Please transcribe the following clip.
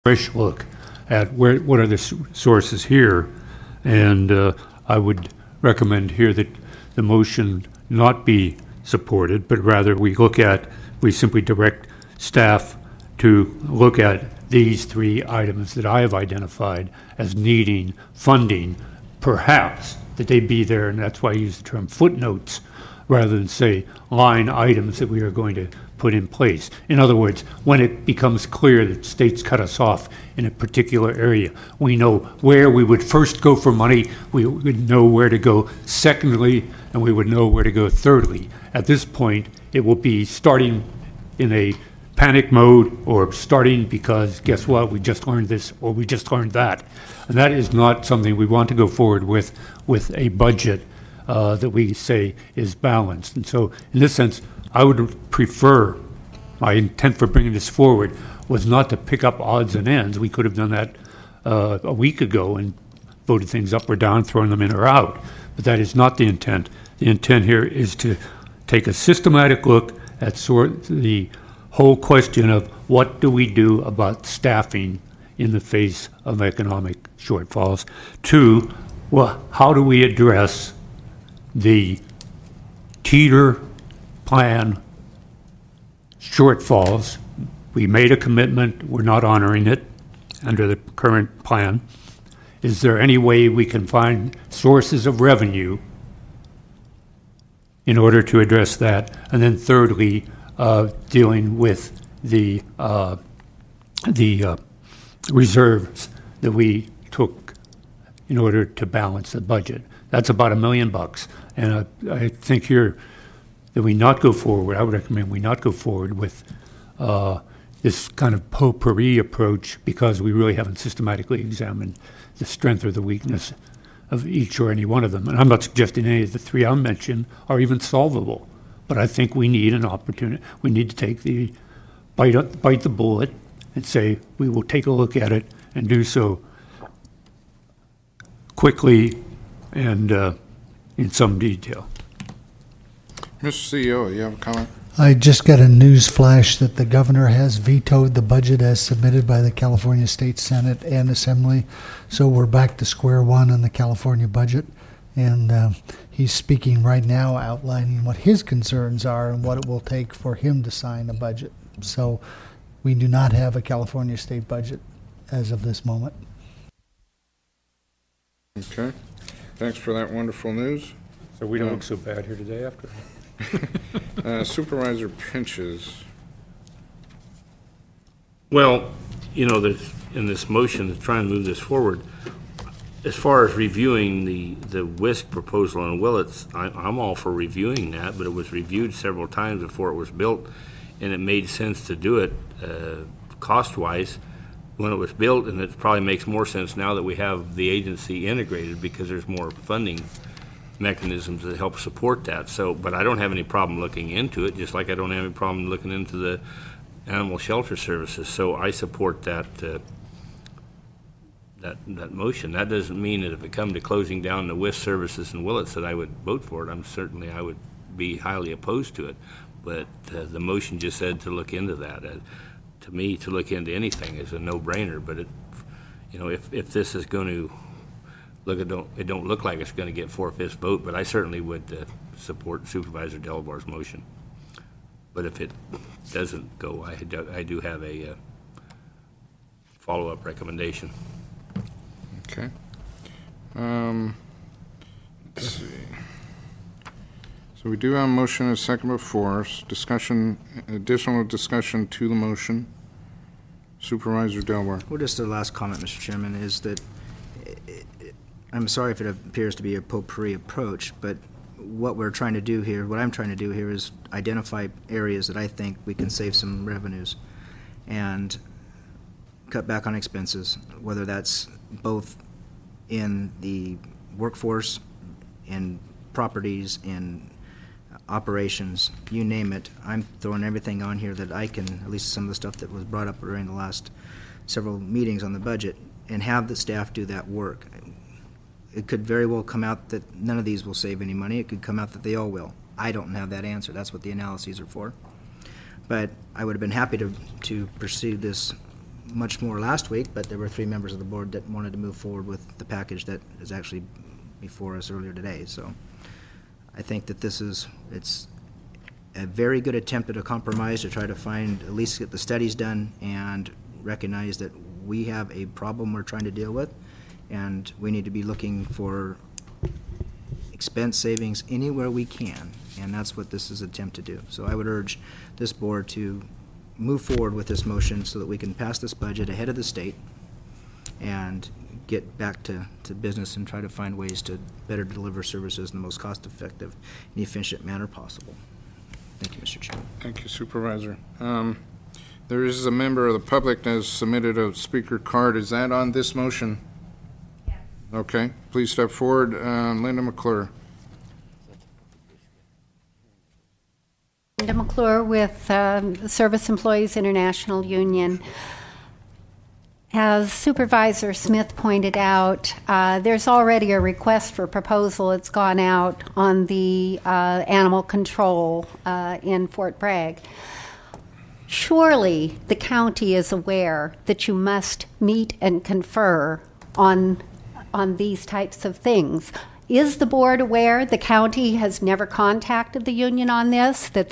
fresh look at what are the sources here, and I would recommend here that the motion not be supported, but rather we simply direct staff to look at these three items that I have identified as needing funding, perhaps that they be there, and that's why I use the term footnotes rather than say line items that we are going to put in place. In other words, when it becomes clear that states cut us off in a particular area, we know where we would first go for money, we would know where to go secondly, and we would know where to go thirdly. At this point, it will be starting in a panic mode or starting because guess what, we just learned this or we just learned that. And that is not something we want to go forward with a budget that we say is balanced. And so in this sense, I would prefer, my intent for bringing this forward was not to pick up odds and ends. We could have done that a week ago and voted things up or down, throwing them in or out. But that is not the intent. The intent here is to take a systematic look at the whole question of what do we do about staffing in the face of economic shortfalls. Two, well, how do we address the teeter plan shortfalls? We made a commitment, we're not honoring it under the current plan. Is there any way we can find sources of revenue in order to address that? And then thirdly, dealing with the reserves that we took in order to balance the budget. That's about $1 million. And I think here that we not go forward, I would recommend we not go forward with this kind of potpourri approach because we really haven't systematically examined the strength or the weakness of each or any one of them. And I'm not suggesting any of the three I mentioned are even solvable, but I think we need an opportunity. We need to take the bite the bullet and say we will take a look at it and do so quickly and in some detail. Mr. CEO, you have a comment? I just got a news flash that the governor has vetoed the budget as submitted by the California State Senate and Assembly. So we're back to square one on the California budget. And he's speaking right now, outlining what his concerns are and what it will take for him to sign a budget. So we do not have a California state budget as of this moment. Okay. Thanks for that wonderful news. So we don't look so bad here today after. Supervisor Pinches. Well, you know, in this motion to try and move this forward, as far as reviewing the WISC proposal on Willits, I'm all for reviewing that, but it was reviewed several times before it was built, and it made sense to do it cost-wise when it was built, and it probably makes more sense now that we have the agency integrated because there's more funding mechanisms that help support that. So, but I don't have any problem looking into it, just like I don't have any problem looking into the animal shelter services. So I support that that motion. That doesn't mean that if it come to closing down the WISC services in Willits that I would vote for it. I would be highly opposed to it. But the motion just said to look into that. To me, to look into anything is a no-brainer. But if this is going to it don't look like it's going to get 4/5 vote, but I certainly would support Supervisor Delabar's motion. But if it doesn't go, I do have a follow-up recommendation. Okay. Let's see. So we do have a motion and a second before us. Additional discussion to the motion. Supervisor Delabar. Well, just the last comment, Mr. Chairman, is that I'm sorry if it appears to be a potpourri approach, but what I'm trying to do here is identify areas that I think we can save some revenues and cut back on expenses, whether that's both in the workforce, in properties, in operations, you name it. I'm throwing everything on here that I can, at least some of the stuff that was brought up during the last several meetings on the budget, and have the staff do that work. It could very well come out that none of these will save any money. It could come out that they all will. I don't have that answer. That's what the analyses are for. But I would have been happy to pursue this much more last week, but there were 3 members of the board that wanted to move forward with the package that is actually before us earlier today. So I think that it's a very good attempt at a compromise to try to find, at least get the studies done and recognize that we have a problem we're trying to deal with, and we need to be looking for expense savings anywhere we can, and that's what this is an attempt to do. So I would urge this board to move forward with this motion so that we can pass this budget ahead of the state and get back to business and try to find ways to better deliver services in the most cost-effective and efficient manner possible. Thank you, Mr. Chairman. Thank you, Supervisor. There is a member of the public that has submitted a speaker card. Is that on this motion? Yes. Okay, please step forward. Linda McClure. Linda McClure with Service Employees International Union. As Supervisor Smith pointed out, there's already a request for proposal. It's gone out on the animal control in Fort Bragg. Surely the county is aware that you must meet and confer on these types of things. Is the board aware the county has never contacted the union on this, that